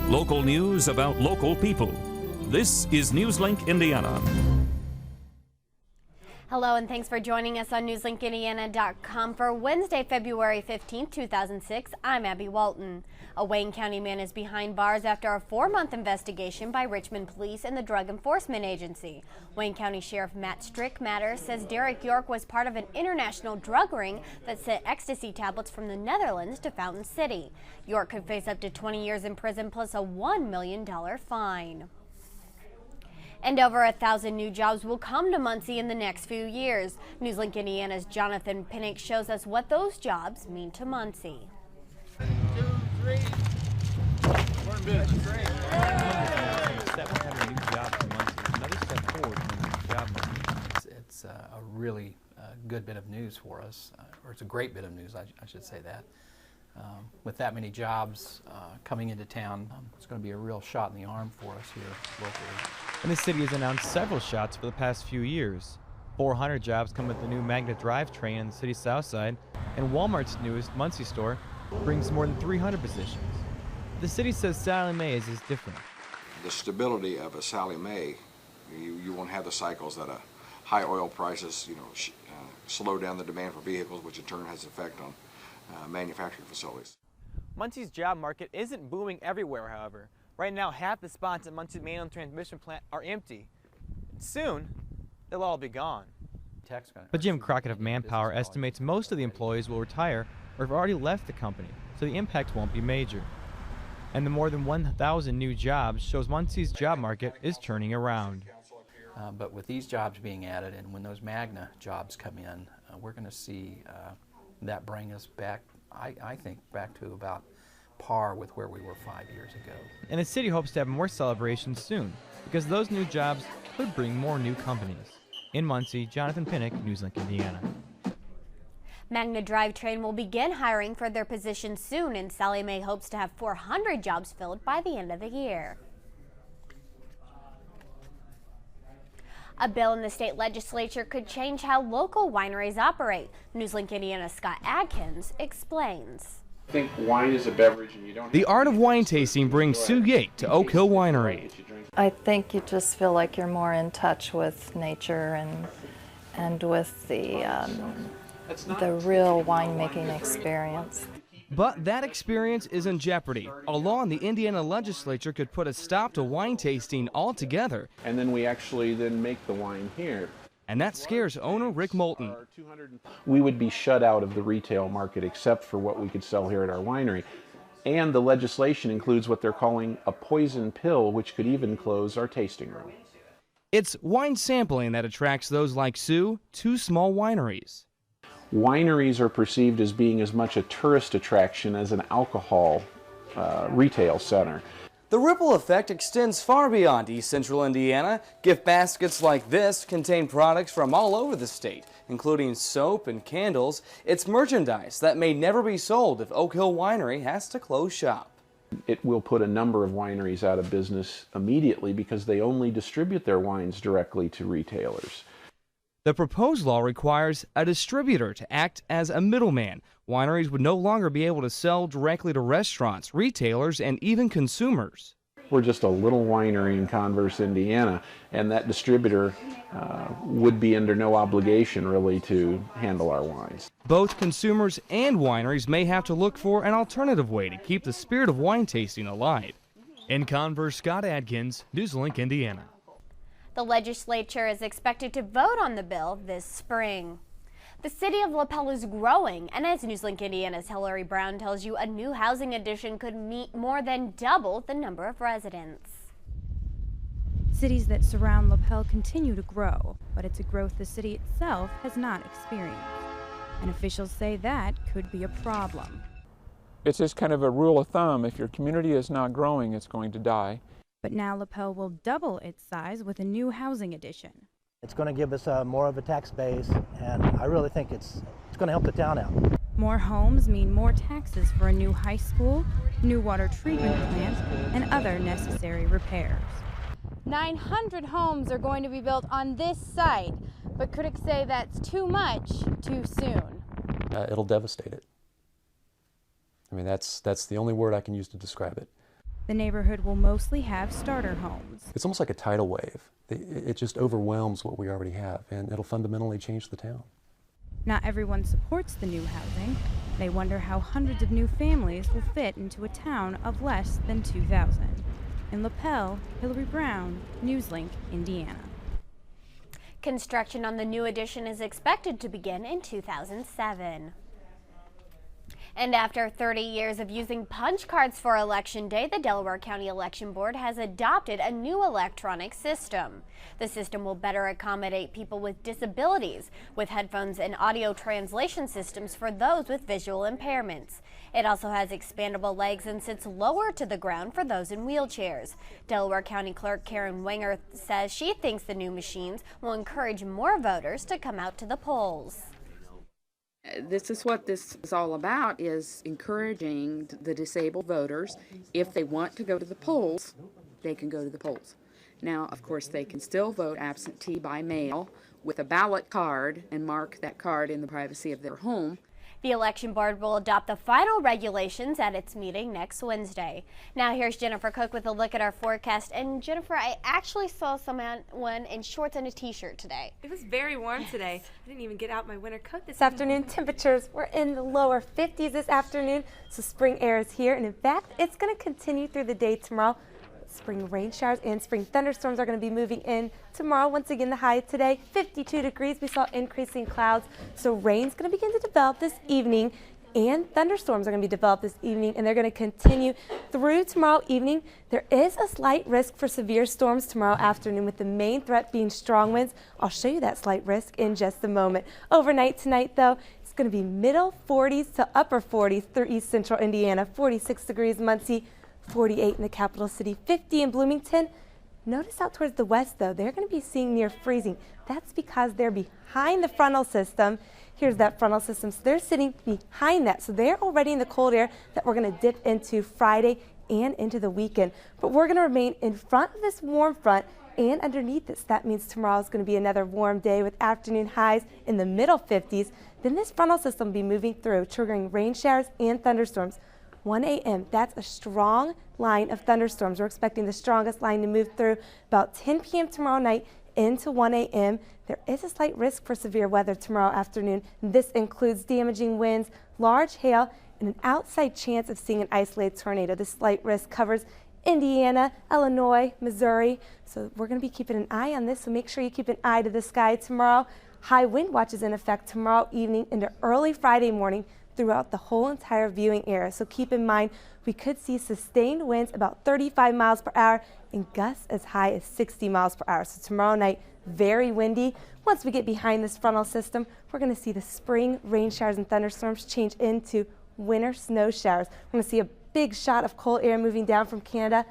Local news about local people. This is Newslink Indiana. Hello and thanks for joining us on NewslinkIndiana.com for Wednesday, February 15, 2006. I'm Abby Walton. A Wayne County man is behind bars after a 4-month investigation by Richmond Police and the Drug Enforcement Agency. Wayne County Sheriff Matt Strickmatter says Derek York was part of an international drug ring that sent ecstasy tablets from the Netherlands to Fountain City. York could face up to 20 years in prison plus a $1 million fine. And over 1,000 new jobs will come to Muncie in the next few years. Newslink Indiana's Jonathan Pinnick shows us what those jobs mean to Muncie. 1, 2, 3. We're in business. 700 new jobs in Muncie. Another step forward in the job market. It's a really good bit of news for us, or it's a great bit of news, I should say that. With that many jobs coming into town, it's going to be a real shot in the arm for us here locally. And the city has announced several shots for the past few years. 400 jobs come with the new Magna drivetrain in the city's south side, and Walmart's newest Muncie store brings more than 300 positions. The city says Sally Mae's is different. The stability of a Sally Mae, you won't have the cycles that high oil prices, slow down the demand for vehicles, which in turn has an effect on manufacturing facilities. Muncie's job market isn't booming everywhere, however. Right now, half the spots at Muncie's manual transmission plant are empty. Soon, they'll all be gone. But Jim Crockett of Manpower estimates most of the employees will retire or have already left the company, so the impact won't be major. And the more than 1,000 new jobs shows Muncie's job market is turning around. But with these jobs being added, and when those Magna jobs come in, we're going to see that bring us back, I think, back to about par with where we were 5 years ago. And the city hopes to have more celebrations soon, because those new jobs could bring more new companies. In Muncie, Jonathan Pinnick, Newslink, Indiana. Magna Drivetrain will begin hiring for their positions soon, and Sally Mae hopes to have 400 jobs filled by the end of the year. A bill in the state legislature could change how local wineries operate. Newslink Indiana's Scott Adkins explains. I think wine is a beverage and you don't. The art of wine tasting brings Sue Yate to Oak Hill Winery. I think you just feel like you're more in touch with nature and with the real winemaking experience. But that experience is in jeopardy. A law in the Indiana legislature could put a stop to wine tasting altogether. And then we actually make the wine here. And that scares owner Rick Moulton. We would be shut out of the retail market except for what we could sell here at our winery. And the legislation includes what they're calling a poison pill, which could even close our tasting room. It's wine sampling that attracts those like Sue to small wineries. Wineries are perceived as being as much a tourist attraction as an alcohol retail center. The ripple effect extends far beyond East Central Indiana. Gift baskets like this contain products from all over the state, including soap and candles. It's merchandise that may never be sold if Oak Hill Winery has to close shop. It will put a number of wineries out of business immediately because they only distribute their wines directly to retailers. The proposed law requires a distributor to act as a middleman. Wineries would no longer be able to sell directly to restaurants, retailers, and even consumers. We're just a little winery in Converse, Indiana, and that distributor would be under no obligation really to handle our wines. Both consumers and wineries may have to look for an alternative way to keep the spirit of wine tasting alive. In Converse, Scott Adkins, Newslink, Indiana. The legislature is expected to vote on the bill this spring. The city of Lapel is growing, and as Newslink Indiana's Hillary Brown tells you, a new housing addition could meet more than double the number of residents. Cities that surround Lapel continue to grow, but it's a growth the city itself has not experienced. And officials say that could be a problem. It's just kind of a rule of thumb. If your community is not growing, it's going to die. But now Lapel will double its size with a new housing addition. It's going to give us more of a tax base, and I really think it's going to help the town out. More homes mean more taxes for a new high school, new water treatment plant, and other necessary repairs. 900 homes are going to be built on this site, but critics say that's too much too soon. It'll devastate it. I mean, that's the only word I can use to describe it. The neighborhood will mostly have starter homes. It's almost like a tidal wave. It just overwhelms what we already have, and it'll fundamentally change the town. Not everyone supports the new housing. They wonder how hundreds of new families will fit into a town of less than 2,000. In Lapel, Hillary Brown, Newslink, Indiana. Construction on the new addition is expected to begin in 2007. And after 30 years of using punch cards for Election Day, the Delaware County Election Board has adopted a new electronic system. The system will better accommodate people with disabilities, with headphones and audio translation systems for those with visual impairments. It also has expandable legs and sits lower to the ground for those in wheelchairs. Delaware County Clerk Karen Wenger says she thinks the new machines will encourage more voters to come out to the polls. This is what this is all about, is encouraging the disabled voters. If they want to go to the polls, they can go to the polls. Now, of course, they can still vote absentee by mail with a ballot card and mark that card in the privacy of their home. The Election Board will adopt the final regulations at its meeting next Wednesday. Now here's Jennifer Cook with a look at our forecast. And Jennifer, I actually saw someone in shorts and a t-shirt today. It was very warm today. I didn't even get out my winter coat this afternoon. Temperatures were in the lower 50s this afternoon, so spring air is here. And in fact, it's going to continue through the day tomorrow. Spring rain showers and spring thunderstorms are going to be moving in tomorrow. Once again, the high today, 52 degrees. We saw increasing clouds, so rain's going to begin to develop this evening, and thunderstorms are going to be developed this evening, and they're going to continue through tomorrow evening. There is a slight risk for severe storms tomorrow afternoon, with the main threat being strong winds. I'll show you that slight risk in just a moment. Overnight tonight, though, it's going to be middle 40s to upper 40s through east central Indiana, 46 degrees Muncie, 48 in the capital city, 50 in Bloomington. Notice out towards the west, though, they're going to be seeing near freezing. That's because they're behind the frontal system. Here's that frontal system. So they're sitting behind that. So they're already in the cold air that we're going to dip into Friday and into the weekend. But we're going to remain in front of this warm front and underneath this. That means tomorrow is going to be another warm day with afternoon highs in the middle 50s. Then this frontal system will be moving through, triggering rain showers and thunderstorms. 1 a.m. That's a strong line of thunderstorms. We're expecting the strongest line to move through about 10 p.m. tomorrow night into 1 a.m. There is a slight risk for severe weather tomorrow afternoon. This includes damaging winds, large hail, and an outside chance of seeing an isolated tornado. This slight risk covers Indiana, Illinois, Missouri. So we're going to be keeping an eye on this, so make sure you keep an eye to the sky tomorrow. High wind watch is in effect tomorrow evening into early Friday morning throughout the whole entire viewing area. So keep in mind, we could see sustained winds about 35 miles per hour and gusts as high as 60 miles per hour. So tomorrow night, very windy. Once we get behind this frontal system, we're going to see the spring rain showers and thunderstorms change into winter snow showers. We're going to see a big shot of cold air moving down from Canada,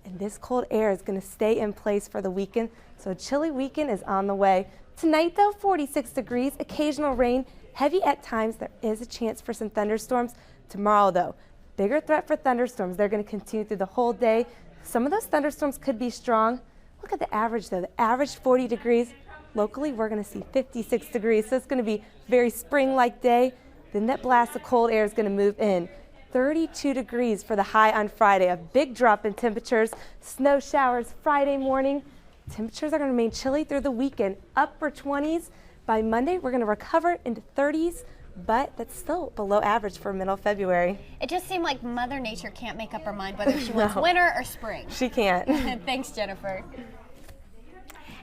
and this cold air is going to stay in place for the weekend. So a chilly weekend is on the way. Tonight, though, 46 degrees, occasional rain. Heavy at times, there is a chance for some thunderstorms. Tomorrow, though, bigger threat for thunderstorms. They're going to continue through the whole day. Some of those thunderstorms could be strong. Look at the average, though. The average 40 degrees. Locally, we're going to see 56 degrees. So it's going to be a very spring-like day. Then that blast of cold air is going to move in. 32 degrees for the high on Friday. A big drop in temperatures. Snow showers Friday morning. Temperatures are going to remain chilly through the weekend. Upper 20s. By Monday, we're going to recover into 30s, but that's still below average for middle February. It just seemed like Mother Nature can't make up her mind whether she wants winter or spring. She can't. Thanks, Jennifer.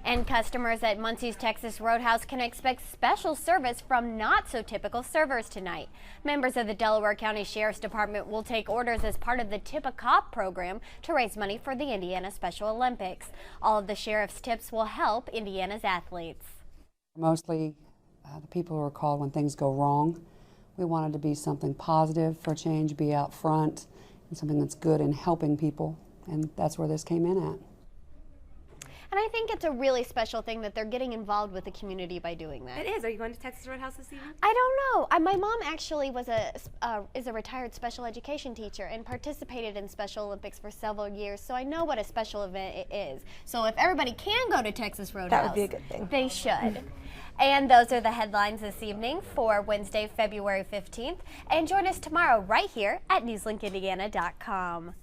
And customers at Muncie's Texas Roadhouse can expect special service from not-so-typical servers tonight. Members of the Delaware County Sheriff's Department will take orders as part of the Tip a Cop program to raise money for the Indiana Special Olympics. All of the sheriff's tips will help Indiana's athletes. Mostly the people who are called when things go wrong. We wanted to be something positive for a change, be out front, and something that's good in helping people, and that's where this came in at. And I think it's a really special thing that they're getting involved with the community by doing that. It is. Are you going to Texas Roadhouse this evening? I don't know. My mom actually was is a retired special education teacher and participated in Special Olympics for several years, so I know what a special event it is. So if everybody can go to Texas Roadhouse, that would be a good thing. They should. And those are the headlines this evening for Wednesday, February 15th. And join us tomorrow right here at NewslinkIndiana.com.